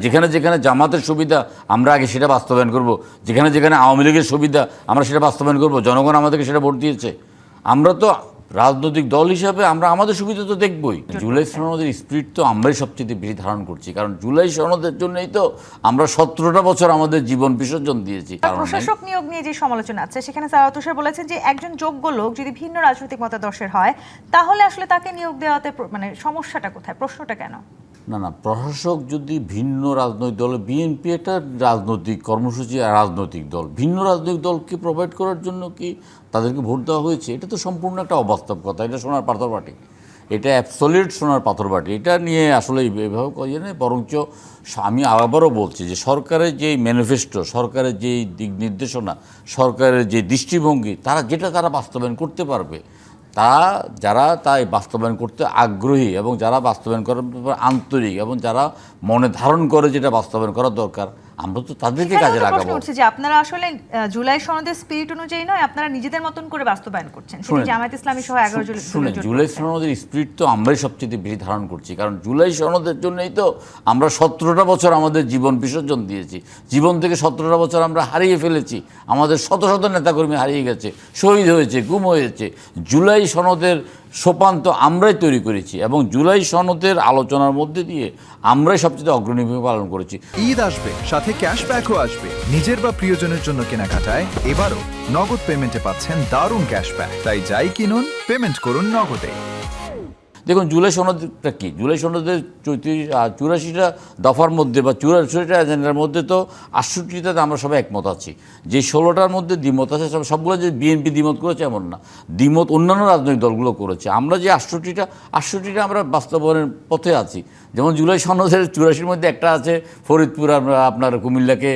যেখানে যেখানে জামাতের সুবিধা আমরা আগে সেটা বাস্তবায়ন করব, যেখানে যেখানে আওয়ামী লীগের সুবিধা আমরা সেটা বাস্তবায়ন করব। জনগণ আমাদেরকে সেটা ভোট দিয়েছে। আমরা তো রাজনৈতিক দল হিসাবে আমরা আমাদের সুবিধা তো দেখবই। জুলাই সনদের স্পিরিট তো আমরাই সবচেয়ে বেশি ধারণ করছি, কারণ জুলাই সনদের জন্যই তো আমরা 17টা বছর আমাদের জীবন বিসর্জন দিয়েছি। প্রশাসক নিয়োগ নিয়ে যে সমালোচনা আছে সেখানে সারাওয়াত তুষার বলেছেন যে একজন যোগ্য লোক যদি ভিন্ন রাজনৈতিক মতাদর্শের হয় তাহলে আসলে তাকে নিয়োগ দেওয়াতে মানে সমস্যাটা কোথায়, প্রশ্নটা কেন? না, প্রশাসক যদি ভিন্ন রাজনৈতিক দল, বিএনপি একটা রাজনৈতিক কর্মসূচি, রাজনৈতিক দল, ভিন্ন রাজনৈতিক দলকে প্রোভাইড করার জন্য কি তাদেরকে ভোট দেওয়া হয়েছে? এটা তো সম্পূর্ণ একটা অবাস্তব কথা। এটা সোনার পাথর বাটি, এটা অ্যাবসলিউট সোনার পাথর বাটি। এটা নিয়ে আসলে এভাবে কয়ে নেই। বরঞ্চ আমি আবারও বলছি যে সরকারের যে ম্যানিফেস্টো, সরকারের যে দিক নির্দেশনা, সরকারের যে দৃষ্টিভঙ্গি, তারা বাস্তবায়ন করতে পারবে, যারা তাই বাস্তবায়ন করতে আগ্রহী এবং যারা বাস্তবায়ন করার আন্তরিক এবং যারা মনে ধারণ করে যেটা বাস্তবায়ন করা দরকার, আমরা তো তাদেরকে কাজে লাগাবো। যে আপনারা আসলে জুলাই সনদের স্পিরিট অনুযায়ী নয়, আপনারা নিজেদের মতন করে বাস্তবায়ন করছেন। জামায়াত ইসলামী সহ 11 জুলাই সনদের স্পিরিট তো আমরাই সবচেয়ে বেশি ধারণ করছি, কারণ জুলাই সনদের জন্যই তো আমরা 17টা বছর আমাদের জীবন বিসর্জন দিয়েছি। জীবন থেকে 17টা বছর আমরা হারিয়ে ফেলেছি। আমাদের শত শত নেতাকর্মী হারিয়ে গেছে, শহীদ হয়েছে, গুম হয়েছে। জুলাই সনদের সোপান তো আমরাই তৈরি করেছি এবং জুলাই সনদের আলোচনার মধ্যে দিয়ে আমরাই সবচেয়ে অগ্রণী ভূমিকা পালন করেছি। ঈদ আসবে, সাথে ক্যাশব্যাকও আসবে। নিজের বা প্রিয়জনের জন্য কেনাকাটায় এবারও নগদ পেমেন্টে পাচ্ছেন দারুণ ক্যাশব্যাক। তাই যাই কিনুন, পেমেন্ট করুন নগদে। দেখুন, জুলাই সনদটা কি? জুলাই সনদের 84টা দফার মধ্যে বা 84টা এজেন্ডার মধ্যে তো 68টাতে আমরা সবাই একমত আছি। যে 16টার মধ্যে দ্বিমত আছে, সবগুলো যে বিএনপি দ্বিমত করেছে এমন না, দ্বিমত অন্যান্য রাজনৈতিক দলগুলো করেছে। আমরা যে 68টা আমরা বাস্তবায়নের পথে আছি। যেমন জুলাই সনদের 84-র মধ্যে একটা আছে ফরিদপুর আপনার কুমিল্লাকে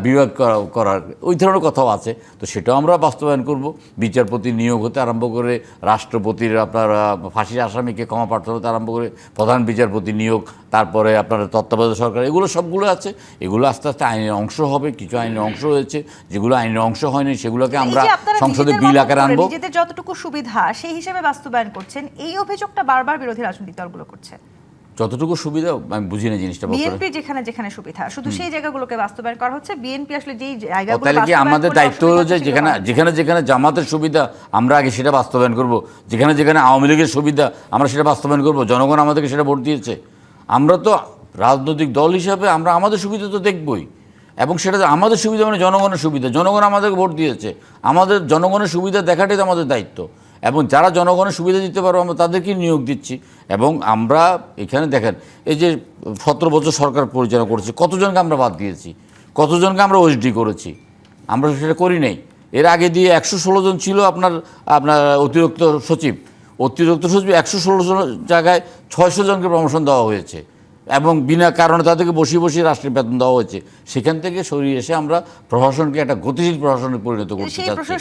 বিভাগ করার, ওই ধরনের কথাও আছে। তো সেটাও আমরা বাস্তবায়ন করব। বিচারপতি নিয়োগ হতে আরম্ভ করে রাষ্ট্রপতির আপনার ফাঁসির আসামিকে ক্ষমা প্রার্থনা হতে আরম্ভ করে প্রধান বিচারপতি নিয়োগ, তারপরে আপনার তত্ত্বাবধায়ক সরকার, এগুলো সবগুলো আছে। এগুলো আস্তে আস্তে আইনের অংশ হবে। কিছু আইনের অংশ হয়েছে, যেগুলো আইনের অংশ হয়নি সেগুলোকে আমরা সংসদে বিল আকারে আনবো। নিজেদের যতটুকু সুবিধা সেই হিসেবে বাস্তবায়ন করছেন, এই অভিযোগটা বারবার বিরোধী রাজনৈতিক দলগুলো করছে। যতটুকু সুবিধা আমি বুঝি না জিনিসটা। বিএনপি যেখানে যেখানে সুবিধা, শুধু সেই জায়গাগুলোকে বাস্তবায়ন করা হচ্ছে। বিএনপি আসলে যেই জায়গাগুলো, তাহলে কি আমাদের দায়িত্ব হলো যে যেখানে যেখানে জামাতের সুবিধা আমরা আগে সেটা বাস্তবায়ন করব, যেখানে যেখানে আওয়ামী লীগের সুবিধা আমরা সেটা বাস্তবায়ন করব। জনগণ আমাদেরকে সেটা ভোট দিয়েছে। আমরা তো রাজনৈতিক দল হিসাবে আমরা আমাদের সুবিধা তো দেখবই, এবং সেটা আমাদের সুবিধা মানে জনগণের সুবিধা। জনগণ আমাদেরকে ভোট দিয়েছে, আমাদের জনগণের সুবিধা দেখাটাই তো আমাদের দায়িত্ব। এবং যারা জনগণের সুবিধা দিতে পারবো আমরা তাদেরকে নিয়োগ দিচ্ছি। এবং আমরা এখানে দেখেন, এই যে 17 বছর সরকার পরিচালনা করেছি, কতজনকে আমরা বাদ দিয়েছি, কতজনকে আমরা ওএসডি করেছি? আমরা সেটা করি নাই। এর আগে দিয়ে 116 জন ছিল আপনার অতিরিক্ত সচিব। 116 জন জায়গায় 600 জনকে প্রমোশন দেওয়া হয়েছে এবং বিনা কারণে তাদেরকে বসিয়ে রাষ্ট্রের বেতন দেওয়া হয়েছে। সেখান থেকে সরিয়ে এসে আমরা প্রশাসনকে একটা গতিশীল প্রশাসনে পরিণত করতে চাচ্ছি।